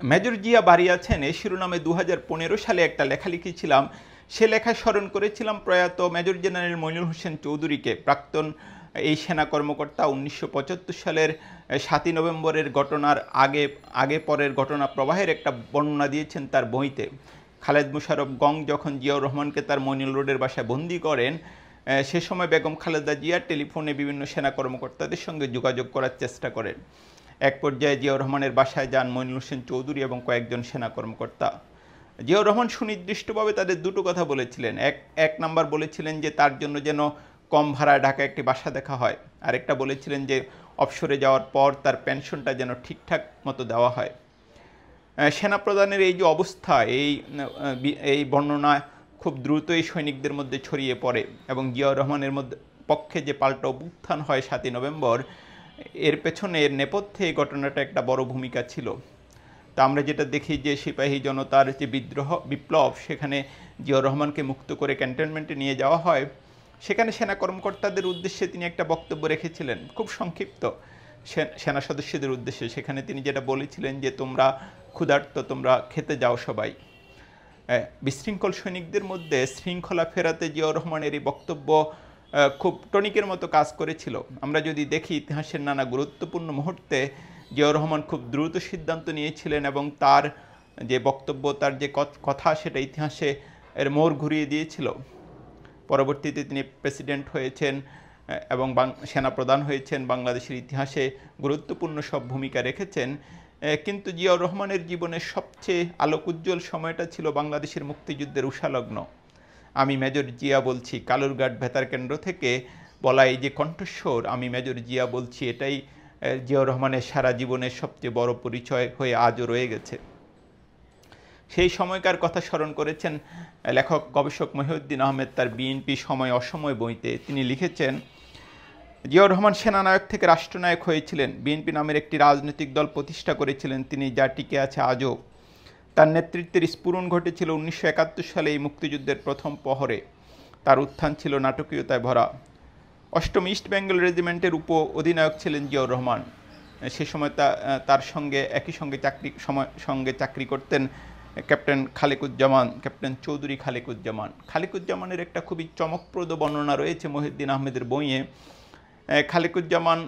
Major Zia বাড়ি আছেন এই শিরোনামে ২০১৫ সালে একটা লেখা লিখেছিলাম। সে লেখায় স্মরণ করেছিলাম প্রয়াত মেজর জেনারেল মইনুল হোসেন চৌধুরীকে। প্রাক্তন এই সেনা কর্মকর্তা ১৯৭৫ সালের ৭ই নভেম্বরের ঘটনার আগে পরের ঘটনা প্রবাহের একটা বর্ণনা দিয়েছেন তার বইতে। খালেদ মোশাররফ গং যখন জিয়াউর রহমানকে তার মইনুল রোডের বাসায় বন্দী করেন, সে সময় বেগম খালেদা জিয়া টেলিফোনে বিভিন্ন সেনা কর্মকর্তাদের সঙ্গে যোগাযোগ করার চেষ্টা করেন। এক পর্যায়ে জিয়াউর রহমানের বাসায় যান মইনুল হোসেন চৌধুরী এবং কয়েকজন সেনা কর্মকর্তা। জিয়াউর রহমান সুনির্দিষ্টভাবে তাদের দুটো কথা বলেছিলেন। এক নাম্বার বলেছিলেন যে তার জন্য যেন কম ভাড়ায় ঢাকা একটি বাসা দেখা হয়। আরেকটা বলেছিলেন যে অবসরে যাওয়ার পর তার পেনশনটা যেন ঠিকঠাক মতো দেওয়া হয়। সেনাপ্রধানের এই যে অবস্থা, এই বর্ণনা খুব দ্রুতই সৈনিকদের মধ্যে ছড়িয়ে পড়ে এবং জিয়াউর রহমানের পক্ষে যে পাল্টা অভ্যুত্থান হয় ৭ই নভেম্বর, এর পেছনে এর নেপথ্যে এই ঘটনাটা একটা বড় ভূমিকা ছিল। তা আমরা যেটা দেখি যে সিপাহী জনতার যে বিপ্লব, সেখানে জিয়াউর রহমানকে মুক্ত করে ক্যান্টনমেন্টে নিয়ে যাওয়া হয়। সেখানে সেনা কর্মকর্তাদের উদ্দেশ্যে তিনি একটা বক্তব্য রেখেছিলেন, খুব সংক্ষিপ্ত, সেনা সদস্যদের উদ্দেশ্যে। সেখানে তিনি যেটা বলেছিলেন যে তোমরা ক্ষুধার্ত, তোমরা খেতে যাও সবাই। বিশৃঙ্খল সৈনিকদের মধ্যে শৃঙ্খলা ফেরাতে জিয়াউর রহমানের এই বক্তব্য খুব টনিকের মতো কাজ করেছিল। আমরা যদি দেখি ইতিহাসের নানা গুরুত্বপূর্ণ মুহূর্তে জিয়াউর রহমান খুব দ্রুত সিদ্ধান্ত নিয়েছিলেন এবং তার যে বক্তব্য, তার যে কথা, সেটা ইতিহাসে এর মোড় ঘুরিয়ে দিয়েছিল। পরবর্তীতে তিনি প্রেসিডেন্ট হয়েছেন এবং সেনাপ্রধান হয়েছেন, বাংলাদেশের ইতিহাসে গুরুত্বপূর্ণ সব ভূমিকা রেখেছেন। কিন্তু জিয়াউর রহমানের জীবনের সবচেয়ে আলোকোজ্জ্বল সময়টা ছিল বাংলাদেশের মুক্তিযুদ্ধের উষালগ্ন। আমি মেজর জিয়া বলছি, কালুরঘাট বেতার কেন্দ্র থেকে বলা এই যে কণ্ঠস্বর, আমি মেজর জিয়া বলছি, এটাই জিয়াউর রহমানের সারা জীবনের সবচেয়ে বড় পরিচয় হয়ে আজও রয়ে গেছে। সেই সময়কার কথা স্মরণ করেছেন লেখক গবেষক মহিউদ্দিন আহমেদ তার বিএনপি সময় অসময় বইতে। তিনি লিখেছেন, জিয়াউর রহমান সেনানায়ক থেকে রাষ্ট্রনায়ক হয়েছিলেন, বিএনপি নামের একটি রাজনৈতিক দল প্রতিষ্ঠা করেছিলেন তিনি, যা টিকে আছে আজও। তার নেতৃত্বের স্ফুরণ ঘটেছিল ১৯৭১ সালে এই মুক্তিযুদ্ধের প্রথম প্রহরে। তার উত্থান ছিল নাটকীয়তায় ভরা। ৮ম ইস্ট বেঙ্গল রেজিমেন্টের অধিনায়ক ছিলেন জিয়াউর রহমান। সে সময় তার সঙ্গে একই সঙ্গে চাকরি করতেন ক্যাপ্টেন খালেকুজ্জামান, ক্যাপ্টেন চৌধুরী খালেকুজ্জামান। খালেকুজ্জামানের একটা খুবই চমকপ্রদ বর্ণনা রয়েছে মহিউদ্দিন আহমেদের বইয়ে। খালেকুজ্জামান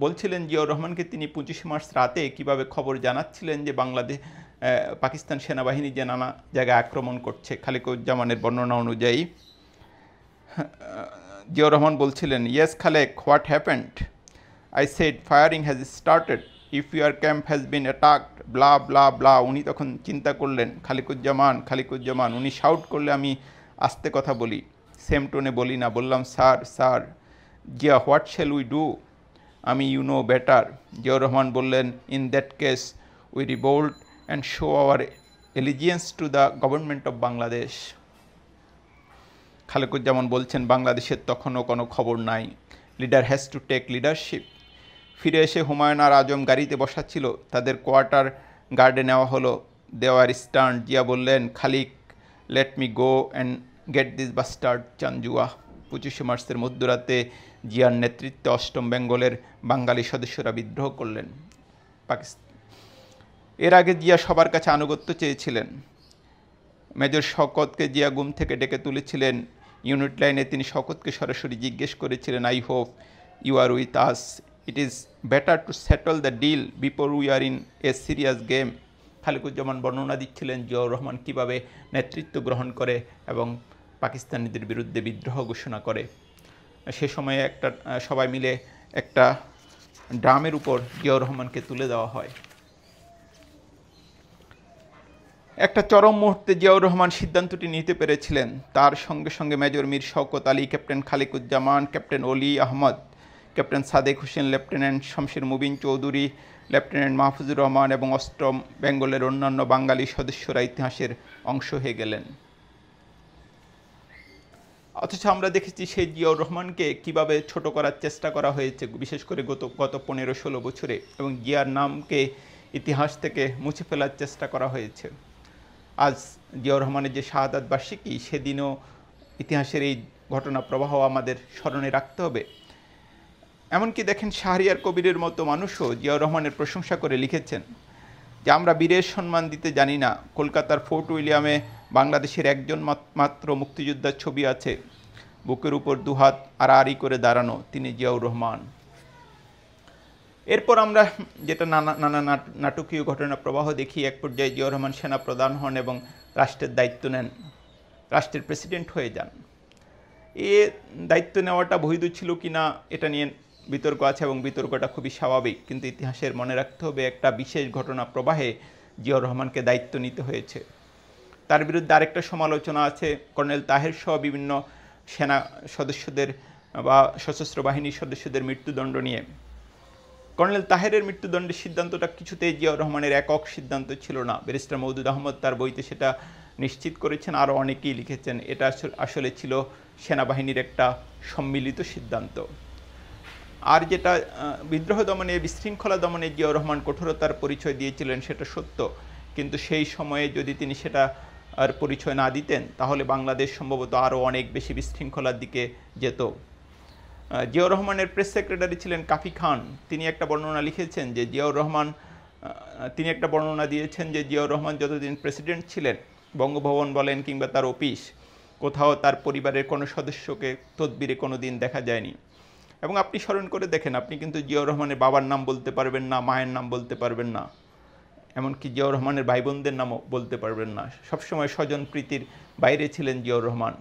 বলছিলেন জিয়াউর রহমানকে তিনি ২৫ মার্চ রাতে কীভাবে খবর জানাচ্ছিলেন যে পাকিস্তান সেনাবাহিনী যে নানা জায়গায় আক্রমণ করছে। খালেকুজ্জামানের বর্ণনা অনুযায়ী জিয়াউর রহমান বলছিলেন, yes Khaleq, what happened? I said firing has started, if your camp has been attacked, blah blah blah. উনি তখন চিন্তা করলেন, খালেকুজ্জামান। উনি শাউট করলে আমি আস্তে কথা বলি, সেম টোনে বলি না, বললাম sir. Zia, what shall we do? আমি, you know better. Ziaur Rahman বললেন, in that case we revolt and show our allegiance to the government of Bangladesh. Khalequzzaman বলছেন, বাংলাদেশের তখনও কোনো খবর নাই, leader has to take leadership. ফিরে এসে হুমায়ুন আর আজম গাড়িতে বসা ছিল, তাদের কোয়ার্টার গার্ডে নেওয়া হলো। দেওয়ার স্টার্ন। জিয়া বললেন, Khaliq, let me go and get this bastard Janjua. ২৫শে মার্চের মধ্যরাতে জিয়ার নেতৃত্বে ৮ম বেঙ্গলের বাঙালি সদস্যরা বিদ্রোহ করলেন পাকিস্তান। এর আগে জিয়া সবার কাছে আনুগত্য চেয়েছিলেন। মেজর শওকতকে জিয়া ঘুম থেকে ডেকে তুলেছিলেন। ইউনিট লাইনে তিনি শওকতকে সরাসরি জিজ্ঞেস করেছিলেন, I hope you are with us, it is better to settle the deal before we are in a serious game. Khalequzzaman বর্ণনা দিচ্ছিলেন জিয়াউর রহমান কীভাবে নেতৃত্ব গ্রহণ করে এবং পাকিস্তানিদের বিরুদ্ধে বিদ্রোহ ঘোষণা করে। সে সময়ে সবাই মিলে একটা ড্রামের উপর জিয়াউর রহমানকে তুলে দেওয়া হয়। একটা চরম মুহূর্তে জিয়াউর রহমান সিদ্ধান্তটি নিতে পেরেছিলেন। তার সঙ্গে সঙ্গে major Mir Shawkat Ali, captain Khalequzzaman, captain Oli Ahmad, captain Sadek Hossain, lieutenant Shamsher Mubin Chowdhury, lieutenant Mahfuzur Rahman এবং ৮ম বেঙ্গলের অন্যান্য বাঙালি সদস্যরা ইতিহাসের অংশ হয়ে গেলেন। অথচ আমরা দেখেছি সেই জিয়াউর রহমানকে কীভাবে ছোট করার চেষ্টা করা হয়েছে, বিশেষ করে গত ১৫-১৬ বছরে, এবং জিয়ার নামকে ইতিহাস থেকে মুছে ফেলার চেষ্টা করা হয়েছে। আজ জিয়াউর রহমানের যে শাহাদাত বার্ষিকী, সেদিনও ইতিহাসের এই ঘটনা প্রবাহ আমাদের স্মরণে রাখতে হবে। এমনকি দেখেন, শাহরিয়ার কবিরের মতো মানুষও জিয়াউর রহমানের প্রশংসা করে লিখেছেন, যে আমরা বীরের সম্মান দিতে জানি না। কলকাতার ফোর্ট উইলিয়ামে বাংলাদেশের একজন মাত্র মুক্তিযোদ্ধার ছবি আছে, বুকের উপর দুহাত আড়াআড়ি করে দাঁড়ানো, তিনি জিয়াউর রহমান। এরপর আমরা যেটা নানা নাটকীয় ঘটনা প্রবাহ দেখি, এক পর্যায়ে জিয়াউর রহমান সেনা প্রধান হন এবং রাষ্ট্রের দায়িত্ব নেন, রাষ্ট্রের প্রেসিডেন্ট হয়ে যান। এ দায়িত্ব নেওয়াটা বৈধ ছিল কি না এটা নিয়ে বিতর্ক আছে এবং বিতর্কটা খুবই স্বাভাবিক, কিন্তু ইতিহাসের মনে রাখতে হবে একটা বিশেষ ঘটনা প্রবাহে জিয়াউর রহমানকে দায়িত্ব নিতে হয়েছে। তার বিরুদ্ধে আরেকটা সমালোচনা আছে কর্নেল তাহের সহ বিভিন্ন সেনা সদস্যদের বা সশস্ত্র বাহিনীর সদস্যদের মৃত্যুদণ্ড নিয়ে। কর্নেল তাহেরের মৃত্যুদণ্ডের সিদ্ধান্তটা কিছুতেই জিয়াউর রহমানের একক সিদ্ধান্ত ছিল না। ব্যারিস্টার মওদুদ আহমদ তার বইতে সেটা নিশ্চিত করেছেন, আরও অনেকেই লিখেছেন। এটা আসলে ছিল সেনাবাহিনীর একটা সম্মিলিত সিদ্ধান্ত। আর যেটা বিদ্রোহ দমনে, বিশৃঙ্খলা দমনে জিয়াউর রহমান কঠোরতার পরিচয় দিয়েছিলেন সেটা সত্য, কিন্তু সেই সময়ে যদি তিনি সেটা আর পরিচয় না দিতেন তাহলে বাংলাদেশ সম্ভবত আরও অনেক বেশি বিশৃঙ্খলার দিকে যেত। জিয়াউর রহমানের প্রেস সেক্রেটারি ছিলেন কাফি খান। তিনি একটা বর্ণনা লিখেছেন যে তিনি একটা বর্ণনা দিয়েছেন যে জিয়াউর রহমান যতদিন প্রেসিডেন্ট ছিলেন, বঙ্গভবন বলেন কিংবা তার অফিস, কোথাও তার পরিবারের কোনো সদস্যকে তদবিরে কোনো দিন দেখা যায়নি। এবং আপনি স্মরণ করে দেখেন, আপনি কিন্তু জিয়াউর রহমানের বাবার নাম বলতে পারবেন না, মায়ের নাম বলতে পারবেন না, এমনকি জিয়াউর রহমানের ভাই বোনদের নামও বলতে পারবেন না। সবসময় স্বজন প্রীতির বাইরে ছিলেন জিয়াউর রহমান।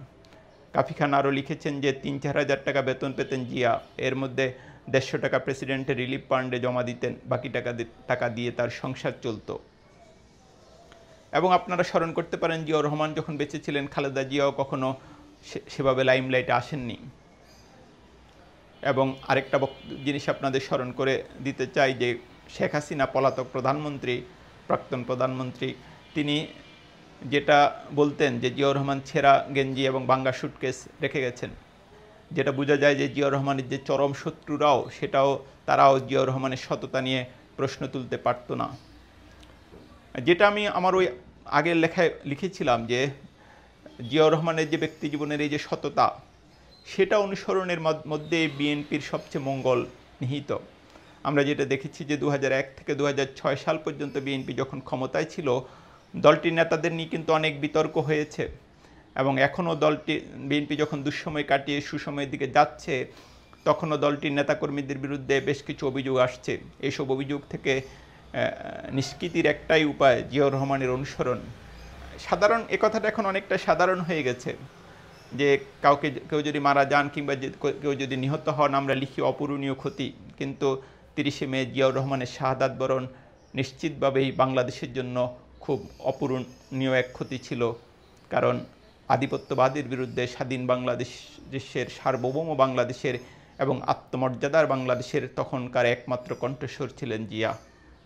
কাফি খান আরও লিখেছেন যে ৩-৪ হাজার টাকা বেতন পেতেন জিয়া, এর মধ্যে ১৫০ টাকা প্রেসিডেন্টের রিলিফ ফান্ডে জমা দিতেন, বাকি টাকা দিয়ে তার সংসার চলত। এবং আপনারা স্মরণ করতে পারেন জিয়াউর রহমান যখন বেঁচে ছিলেন, খালেদা জিয়াও কখনো সেভাবে লাইমলাইটে আসেননি। এবং আরেকটা জিনিস আপনাদের স্মরণ করে দিতে চাই যে শেখ হাসিনা পলাতক প্রধানমন্ত্রী, প্রাক্তন প্রধানমন্ত্রী, তিনি যেটা বলতেন যে জিয়াউর রহমান ছেঁড়া গেঞ্জি এবং ভাঙ্গা সুটকেস রেখে গেছেন, যেটা বোঝা যায় যে জিয়াউর রহমানের যে চরম শত্রুরাও তারাও জিয়াউর রহমানের সততা নিয়ে প্রশ্ন তুলতে পারত না। যেটা আমি আমার ওই আগের লেখায় লিখেছিলাম যে জিয়াউর রহমানের যে ব্যক্তি জীবনের এই যে সততা, সেটা অনুসরণের মধ্যে বিএনপির সবচেয়ে মঙ্গল নিহিত। আমরা যেটা দেখেছি যে 2001 থেকে 2006 সাল পর্যন্ত বিএনপি যখন ক্ষমতায় ছিল, দলটির নেতাদের নিয়ে কিন্তু অনেক বিতর্ক হয়েছে এবং এখনও বিএনপি যখন দুঃসময় কাটিয়ে সুসময়ের দিকে যাচ্ছে, তখনও দলটির নেতাকর্মীদের বিরুদ্ধে বেশ কিছু অভিযোগ আসছে। এইসব অভিযোগ থেকে নিষ্কৃতির একটাই উপায় জিয়াউর রহমানের অনুসরণ। এ কথাটা এখন অনেকটা সাধারণ হয়ে গেছে যে কেউ যদি মারা যান কিংবা কেউ যদি নিহত হন, আমরা লিখি অপূরণীয় ক্ষতি, কিন্তু 30শে মে জিয়াউর রহমানের শাহাদাত বরণ নিশ্চিতভাবেই বাংলাদেশের জন্য খুব অপূরণীয় এক ক্ষতি ছিল। কারণ আধিপত্যবাদের বিরুদ্ধে স্বাধীন বাংলাদেশের, সার্বভৌম বাংলাদেশের এবং আত্মমর্যাদার বাংলাদেশের তখনকার একমাত্র কণ্ঠস্বর ছিলেন জিয়া।